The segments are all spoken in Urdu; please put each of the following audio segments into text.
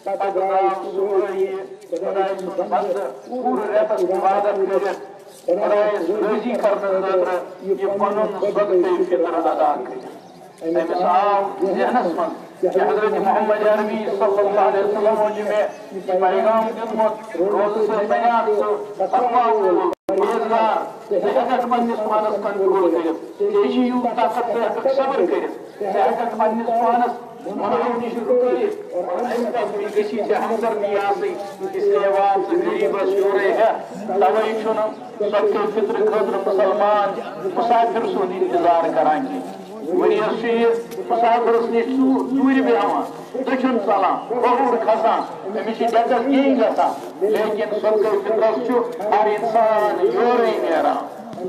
پتہ درٛاو صُبحٲے خۄداے سُنٛد بنٛدٕ پوٗرٕ رٮ۪تس عبادت کٔرِتھ خۄدایس رٲضی کرنہٕ خٲطرٕ یہِ پنُن صدقہٕ فطر ادا کٔرِتھ أمِس آو ذہنس منٛز کہ حضرت محمد عربی صلی اللہ علیہ وسلم چھُ مےٚ یہِ پیغام دیُتمُت روزٕ سۭتۍ بنیٛاو سُہ تقوا وول پرہیزگار ژٕ ہٮ۪ککھ پننِس پانس کنٹرول کٔرِتھ ژےٚ چھُے یوٗت طاقت ژٕ ہٮ۪ککھ صبر کٔرِتھ ژٕ ہٮ۪ککھ پننِس پانس گۄناہو نِش رُکٲوِتھ امہِ پتہٕ گژھی ژےٚ ہمدردی آسٕنۍ اسلیے وات ژٕ غریٖبس یورے ہٮ۪تھ توے چھُنہٕ صدقہٕ فطرٕ خٲطرٕ مُسلمان مُسافر سُنٛد انتظار کران کینٛہہ ؤریس چھُ یہِ مُسافرس نِش ژوٗرِ بیٚہوان دٔچھُن ژلان کھووُر کھسان أمِس چھِ ڈٮ۪کس کِہیٖنۍ گژھان لیکن صدقہٕ فطرس چھُ ہر انسان یورے نیران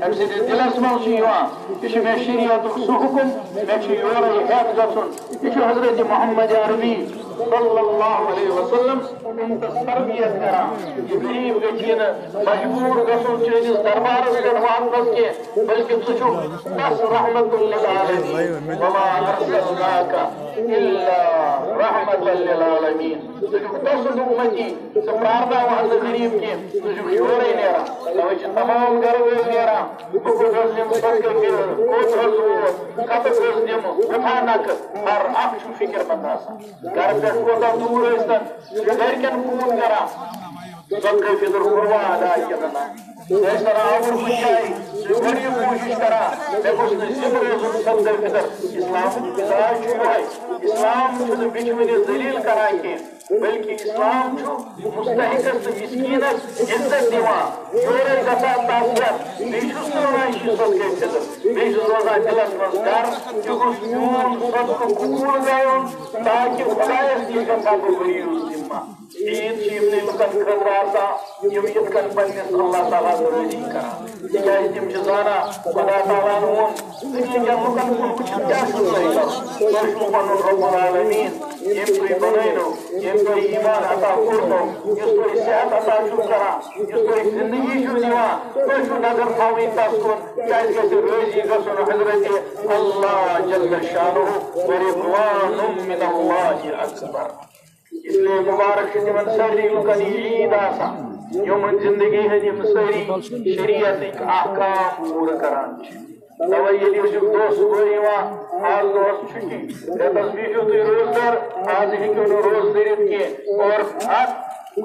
أمۍ سٕنٛدِس دِلس منٛز چھُ یِوان یہِ چھُ مےٚ شریعتُک سُہ حُکُم مےٚ چھُ یورے ہٮ۪تھ گژھُن یہِ چھُ حضرت محمد عربی صلی اللہ علیہ وسلم أمِس تربیت کران یہِ غریٖب گژھی نہٕ مجبوٗر گژھُن چٲنِس دربارس پٮ۪ٹھ واتنس کینٛہہ بلکہِ ژٕ چھُکھ بس رحمت للعالمین وما ارسلناک الا رحمت للعالمین ژٕ چھُکھ تسُنٛد اُمتی ژٕ پرٛارناوہن نہٕ غریٖب کینٛہہ ژٕ چھُکھ یورے نیران توے چھِ تمام گرٕ وٲلۍ نیران بہٕ کوٚت حظ نِمہٕ صدقہٕ کوٚت حظ ووت کتس حظ نِمہٕ وُٹھا نکھٕ ہر اکھ چھُ فِکر منٛد آسان گرٕ پٮ۪ٹھ کوتاہ دوٗر ٲسۍتن یہِ چھُ گرِکٮ۪ن فون کران صدقہٕ فطر کوٚروا ادا کِنہٕ نہ ژٕ ٲسۍ کران آوُر کُنہِ جایہِ ژٕ چھُکھ گۄڈٕ یہِ کوٗشش کران مےٚ گوٚژھ نہٕ زِندٕ روزُن صدقہٕ فطر اسلامُک مِزاج چھُ یِہوے اسلام چھُنہٕ بیچھوٕنِس دٔلیٖل کران کینٛہہ بلکہِ اسلام چھُ مستحقس تہٕ مسکیٖنس عزت دِوان یورے گژھان تس پٮ۪ٹھ بیٚیہِ چھُس نہٕ ونان یہِ چھُ صدقہٕ فطر بیٚیہِ چھُس روزان دِلس منٛز ڈر یہِ گوٚژھ میون صدقہٕ قبوٗل گژھُن تاکہِ خۄدایس نِش گژھا بہٕ ؤریُک ذمہ عیٖد چھِ یِمنٕے لُکن خٲطرٕ آسان یِم یِتھ کٔنۍ پننِس اللہ تعالیٰ رٲضی کران تِکیازِ تِم چھِ زانان خۄدا تعالیٰ ہن ووٚن دُنہیٖکٮ۪ن لُکن کُن وٕچھِتھ کیٛاہ چھُو تۄہہِ کرُن تۄہہِ چھُو پنُن رۄب العالمیٖن ییٚمۍ تُہۍ بنٲونو ییٚمۍ تۄہہِ ایٖمان عطا کوٚرنو یُس تۄہہِ صحت عطا چھُو کران یُس تۄہہِ زندگی چھُو دِوان تۄہہِ چھُو نظر تھاوٕنۍ تس کُن کیٛازِ گژھِ رٲضی گژھُن حضرت اللہ جل شانہ ورضوان من اللہ اکبر اسلیے مبارک چھِ تِمن سٲری لُکن یہِ عیٖد آسان یِمن زندگی ہٕنٛدۍ یِم سٲری شریعتٕکۍ احکام پوٗرٕ کران چھِ توے ییٚلہِ أسۍ دۄہ صبحٲے یِوان آز دۄہس چھُٹی رٮ۪تس بیٖٹھِو تُہۍ روزدار آز ہیٚکِو نہٕ روزٕ دٔرِتھ کینٛہہ اور اتھ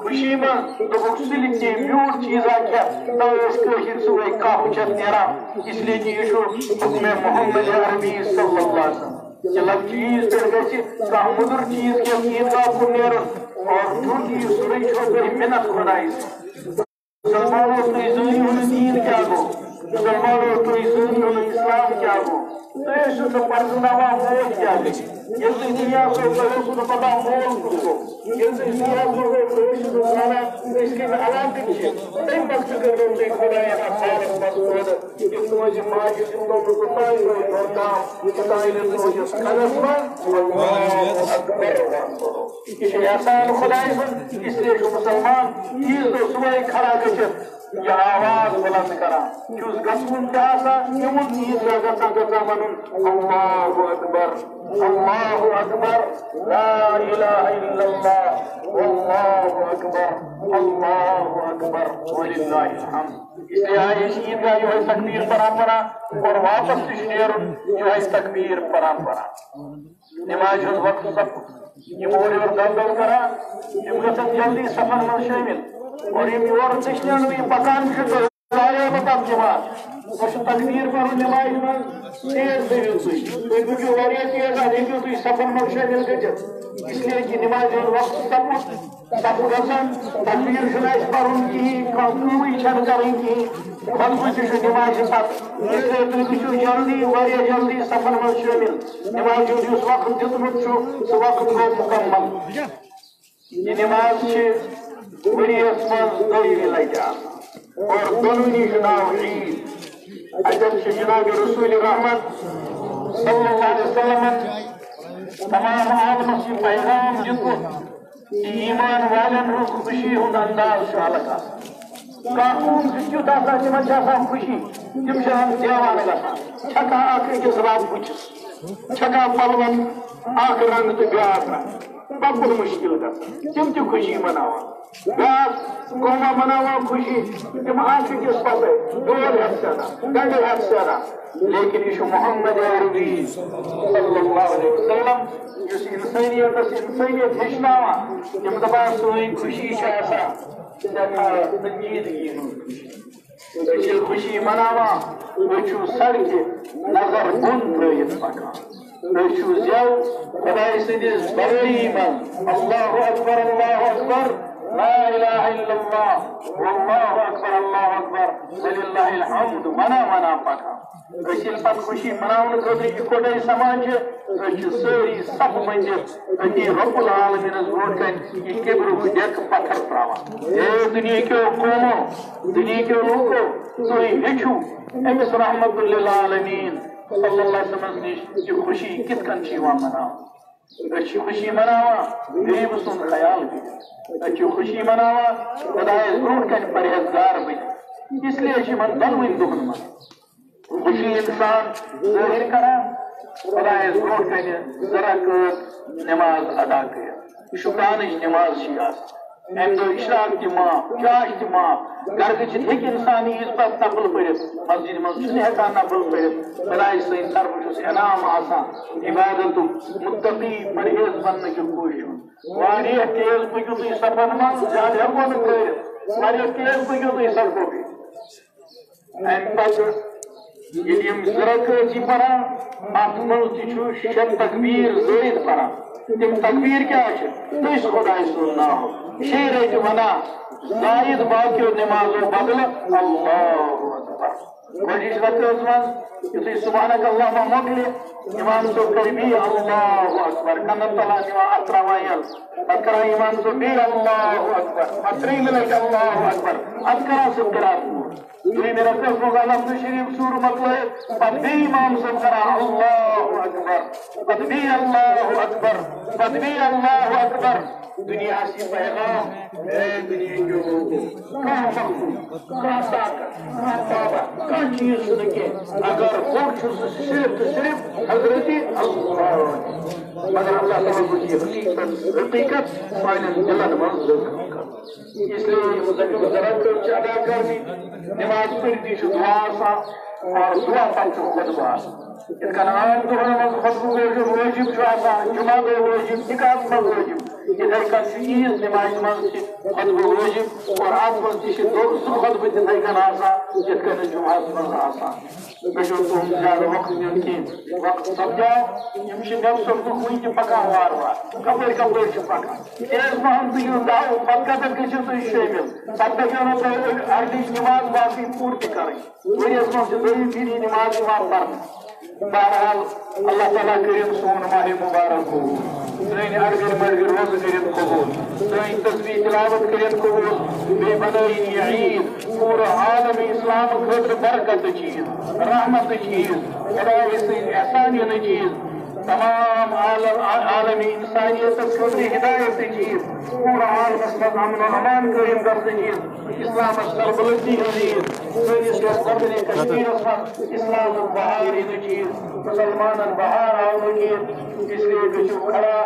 خوشی منٛز دوٚپُکھ سُلہِ ژےٚ میوٗٹھ چیٖزا کھٮ۪تھ توے ٲسۍ کٲشِرۍ صُبحٲے کاہ وٕچھتھ نیران اسلیے کہِ یہِ چھُ حُکمِ محمد عربی صلی اللہ علیہ وسلم کہ لۄکچہِ عیٖز پٮ۪ٹھ گژھِ کانٛہہ موٚدُر چیٖز کھٮ۪تھ عیٖدگاہ کُن نیرُن اور ٹھوٗل یہِ سورُے چھُ کٔرِتھ مِنت خۄدایس مسلمانو تُہۍ زٲنِو نہٕ دیٖن کیٛاہ گوٚو مسلمانو تُہۍ زٲنِو نہٕ اسلام کیٛاہ گوٚو تُہۍ ٲسِو نہٕ پرزناوان موج کیٛاہ گٔے ییٚلہِ تُہۍ دُنیاہس منٛز تۄہہِ اوسوٕ نہٕ پتہ مول کُس گوٚو ییٚلہِ تُہۍ دُنیاہس منٛز ٲسِو تُہۍ ٲسِو نہٕ زانان أسۍ کَمہِ علاقٕکۍ چھِ تَمہِ پتہٕ کٔرۍتو تُہۍ خۄداین اتھ حالس منٛز پٲدٕ یہِ تُہنٛزِ ماجہِ دیُتنو نہٕ توٚتانۍ روزِ نوٚرتام یوٚتانۍ نہٕ تُہنٛدِس کَنس منٛز اللہ اکبر وَنو یہِ چھُ احسان خۄداے سُنٛد اسلیے چھُ مُسلمان عیٖذ دۄہ صُبحٲے کھڑا گٔژھِتھ یہ آواز بلند کران چھُس گژھُن تہِ آسان یِمن عیٖدگاہ گژھان گژھان وَنُن اللہ اکبر اللہ اکبر لا الہ الا اللہ واللہ اکبر اللہ اکبر وللہ الحمد اسلیے آیہِ أسۍ عیٖدگاہ یِہوٚے تکبیٖر پران پران اور واپس تہِ چھُ نیرُن یِہوٚے تکبیٖر پران پران نمازِ ہُنٛد وقت سپُد یِم اورٕ یورٕ دل کران یِم گژھن جلدی سفر منٛز شٲمِل اور یِم یورٕ دٔچھنیو پکان چھِ زایو نہٕ پتہٕ جماعت تۄہہِ چھُ تکبیٖر پرُن نمازِ منٛز تیز دٔرِو تُہۍ پٔکِو واریاہ تیز اتھ ہیٚکِو تُہۍ سفر منٛز شٲمِل گٔژھِتھ اسلیے کہِ نمازِ ہُنٛد وقت سپُد گژھان تکبیٖر چھُنہٕ اَسہِ پرُن کِہیٖنۍ کانٛہہ کٲمٕے چھنہٕ کرٕنۍ کِہیٖنۍ خۄطبہٕ تہِ چھُ نمازِ پتہٕ اسلیے تُہۍ گٔژھِو جلدی واریاہ جلدی سفر منٛز شٲمِل نمازِ ہُنٛد یُس وقت دیُتمُت چھُ سُہ وقت گوٚو مُکمل یہِ نماز چھِ ؤریس منٛز دۄیہِ لٹہِ آسان اور دۄنوٕنی چھُ ناو عیٖد اتٮ۪ن چھِ جناب رسول رحمت صلی اللہ علیہ وسلمن تمام عالمس یہِ پیغام دیُتمُت کہ ایٖمان والٮ۪ن ہٕنٛز خوشی ہُنٛد انداز چھُ الگ آسان کانٛہہ قوم چھُ تیُتھ آسان تِمن چھِ آسان خوشی تِم چھِ دیوانہٕ گژھان چھکان اکھ أکِس رب بٕتھِس چھکان پلون اخ رنگ تو بیاکھ رنگ بکل مشکل گژھان تم تہ خوشی مناوان بیاکھ قوما مناوان خوشی تم اکھ أکِس پتہٕ ڈول ہٮ۪تھ سیران ڈنڈٕ ہٮ۪تھ سیران لیکن یہ محمد عربی صلی اللہ علیہ وسلم اس انسانیت ہچناوان تم دپان سٲنۍ خوشی چھِ آسان سٮ۪ٹھاہ سنجیدگی ہٕنٛز أسۍ ییٚلہِ خوشی مناوان أسۍ چھُ سڑکہِ نظر بۄن ترٲیِتھ پکان أسۍ چھُ زٮ۪و خۄداے سٕنٛدِس برٲیی منٛز اللہ اکبر لا اله الا الله والله اکبر اللہ اکبر وللہ الحمد منا پکان أسۍ ییٚلہِ پتہٕ خوشی مناونہٕ خٲطرٕ اِکوٹے سمان چھِ أسۍ چھِ سٲری صف بٔنِتھ أتی رۄب العالمیٖنس برونٛٹھ کنہِ یہِ کِبرُک ڈیکہٕ پتھر تراوان اے دُنیہکیو قومو دُنیہکیو لوٗکو تُہۍ ہیٚچھِو أمِس رحمت للعالمیٖن صلی اللہ علیہ وسلم نِش یہِ خوشی کِتھ کٔنۍ چھِ یِوان مناونہٕ أسۍ چھِ خوشی مناوان غریٖبہٕ سُنٛد خیال کٔرِتھ أسۍ چھِ خوشی مناوان خۄدایس برونٛٹھ کنہِ پرہیزگار بٔنِتھ اس لیے چھِ یِمن دۄنوٕنی دۄہن منٛز خوشی انسان ظٲہر کران خۄدایس برونٛٹھ کنہِ زٕ رکعت نماز ادا کٔرِتھ شُکرانٕچ نماز چھِ آسان امہِ دۄہ اِشراق تہِ معاف چاش تہِ معاف گرٕ گٔژھِتھ ہیٚکہِ انسان عیٖز پتہٕ نفل پٔرِتھ مسجد منٛز چھُنہٕ ہٮ۪کان نفل پٔرِتھ خۄداے سٕنٛدِ طرفہٕ چھُس انعام آسان عبادتُک مُتقی پرہیز بننہٕ کہِ کوٗشِش واریاہ تیز پٔکِو تُہۍ سفرن منٛز زیادٕ ہٮ۪کو نہٕ کٔرِتھ واریاہ تیز پٔکِو تُہۍ سڑکو کِنۍ امہِ پتہٕ ییٚلہِ یِم زٕ رکعت چھِ پران اتھ منٛز تہِ چھُ 6 تکبیٖر زٲیِد پران تِم تکبیٖر کیٛاہ چھِ تٔسۍ خۄداے سُنٛد ناو 6 رٮ۪تہِ ونان زٲیِد باقیو نمازو بدلہٕ اللہ اکبر گۄڈنِچ رکعتس منٛز یُتھُے سبحانک اللہُمہ مۄکلہِ اِمام صٲب کرِ بیٚیہِ اللہ اکبر کَنن تلان نِوان اَتھ تراوان یَلہٕ پتہٕ کران اِمام صٲب بیٚیہِ اللہ اکبر پتہٕ 3مہِ لٹہِ اللہ اکبر اَدٕ کران سُہ قرات پوٗرٕ دوٚیمہِ رکعتس منٛز الحمدُ شریٖف سوٗرٕ مۄکلٲیِتھ پتہٕ بیٚیہِ اِمام صٲب کران اللہ اکبر پتہٕ بیٚیہِ اللہ اکبر پتہٕ بیٚیہِ اللہ اکبر دُنیاہس یہِ پیغام اے دُنیہکیو لوٗکو کانٛہہ مخلوق کانٛہہ طاقت کانٛہہ پاور کانٛہہ چیٖز چھُنہٕ کینٛہہ اگر بوٚڑ چھُ سُہ صرف تہٕ صرف حضرت اللہ مگر اللہ تعالیٰ گوٚژھ یہِ حقیقت سانٮ۪ن دِلن منٛز زٲژ کرُن اس لیے یِم زٕ رکعت چھِ ادا کرنہِ نماز پٔرتھی چھُ دُعا آسان اور دُعا پتہٕ چھُ خۄطبہٕ آسان یِتھ کٔنۍ عام دۄہن منٛز خۄطبہٕ وٲجِب چھُ آسان جُمعہ دۄہ وٲجِب نِکاحس منٛز وٲجِب یِتھے کٔنۍ چھُ عیٖز نمازِ منٛز تہِ خۄطبہٕ وٲجِب اور اتھ منٛز تہِ چھِ سُہ خۄطبہٕ تِتھے کٔنۍ آسان یِتھ کٔنۍ جُمعہس منٛز آسان مےٚ چھُنہٕ تُہُنٛد زیادٕ وقت نیُن کینٛہہ وقت سپدیو یِم چھِ مےٚ صبحُک وُنہِ تہِ پکان وارٕ وارٕ کپٲرۍ چھِ پکان تیز پہم تُہۍ یِیِو دَو پتہٕ کتٮ۪تھ گٔژھِو تُہۍ شٲمِل پتہٕ گژھیو نہٕ تۄہہِ اردٕچ نماز باقٕے پوٗرٕ تہِ کرٕنۍ ؤریَس منٛز چھِ دوٚیِم پھِرِ نماز یِوان پرنہٕ بہرحال اللہ تعالیٰ کٔرِنۍ سون ماہِ مُبارک قبوٗل سٲنۍ اڑگٔرۍ مڑگٔرۍ روزٕ کٔرِنۍ قبوٗل سٲنۍ تسبیٖح تِلاوت کٔرِنۍ قبوٗل بیٚیہِ بنٲیِن یہِ عیٖد پوٗرٕ عالمِ اِسلامہٕ خٲطرٕ برکتٕچ عیٖد رحمتٕچ عیٖد خۄدایہِ سٕنٛدۍ احسانِیَنٕچ عیٖد تمام عالمی انسانیتس خٲطرٕ ہدایتٕچ عیٖد پوٗرٕ عالمس منٛز امن و امان قٲیِم کرنٕچ عیٖد اسلامس سربلندی ہٕنٛز عیٖد سٲنِس یتھ وطنِ کشمیٖرس منٛز اسلامُک بہار یِنٕچ عیٖد مسلمانن بہار آونٕچ عیٖد اس لیے گٔژھِو کھڑا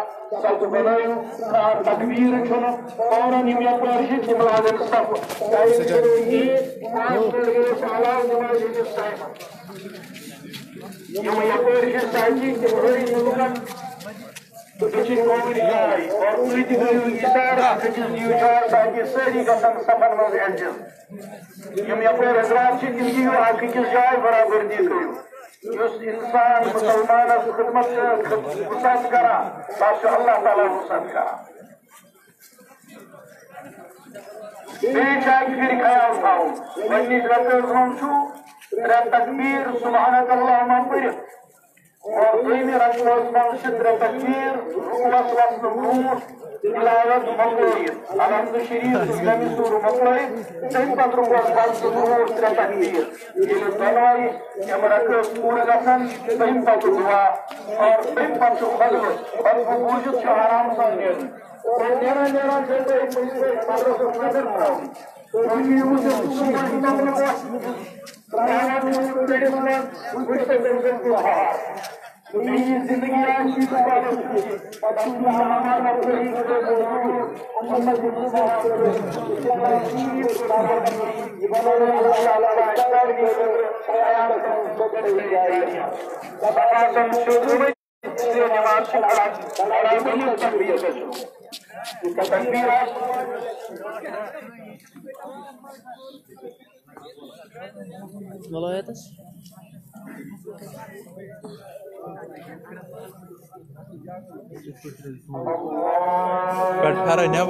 صف بنٲیِو کانٛہہ تکبیٖر چھُنہٕ فوراً یِم یپٲرۍ چھِ تِم لاگن صف ٹایم کٔرِو عیٖد 5 منٹ گٔژھۍ علاوٕ نمازِ ہٕنٛدِس ٹایمس یِم یپٲرۍ چھِ سڑکہِ تِم ہٲیِو لُکن تہٕ چھِ کووِڈ جاے اور تُہۍ تہِ گٔیِو اِشارٕ اکھ أکِس دِیِو اِشارٕ تاکہِ سٲری گژھن صفن منٛز ایڈجسٹ یِم یپٲرۍ حضرات چھِ تِم دِیِو اکھ أکِس جاے برابردی کٔرِو یُس انسان مسلمانس خدمت وُسعت کران تتھ چھُ اللہ تعالیٰ وُسعت کران بیٚیہِ چھُ اکہِ پھِرِ خیال تھاوُن گۄڈنِچ رکعتس منٛز چھُ 3 تکبیٖر سبحانک اللہُمہ پٔرِتھ اور دوٚیمہِ رکعتس منٛز چھِ 3 تکبیٖر رُکوٗعس وسنہٕ برونٛٹھ تِلاوت مۄکلٲیِتھ الحمدُ شریٖف تہٕ جمہِ سوٗرٕ مۄکلٲیِتھ تَمہِ پتہٕ رُکوٗعس وسنہٕ برونٛٹھ 3 تکبیٖر ییٚلہِ دۄنوَے یِم رکعت پوٗرٕ گژھن تَمہِ پتہٕ دُعا اور تَمہِ پتہٕ چھُ خۄطبہٕ بوٗزِتھ چھُ آرام سان نیرُن اور نیران چھِ تۄہہِ کُنہِ جایہِ مدرسس نظر ترٛاوٕنۍ تُہۍ یِیِو وٕچھِو میری زندگی آشی پتہ ہمارا کوئی محمد Kut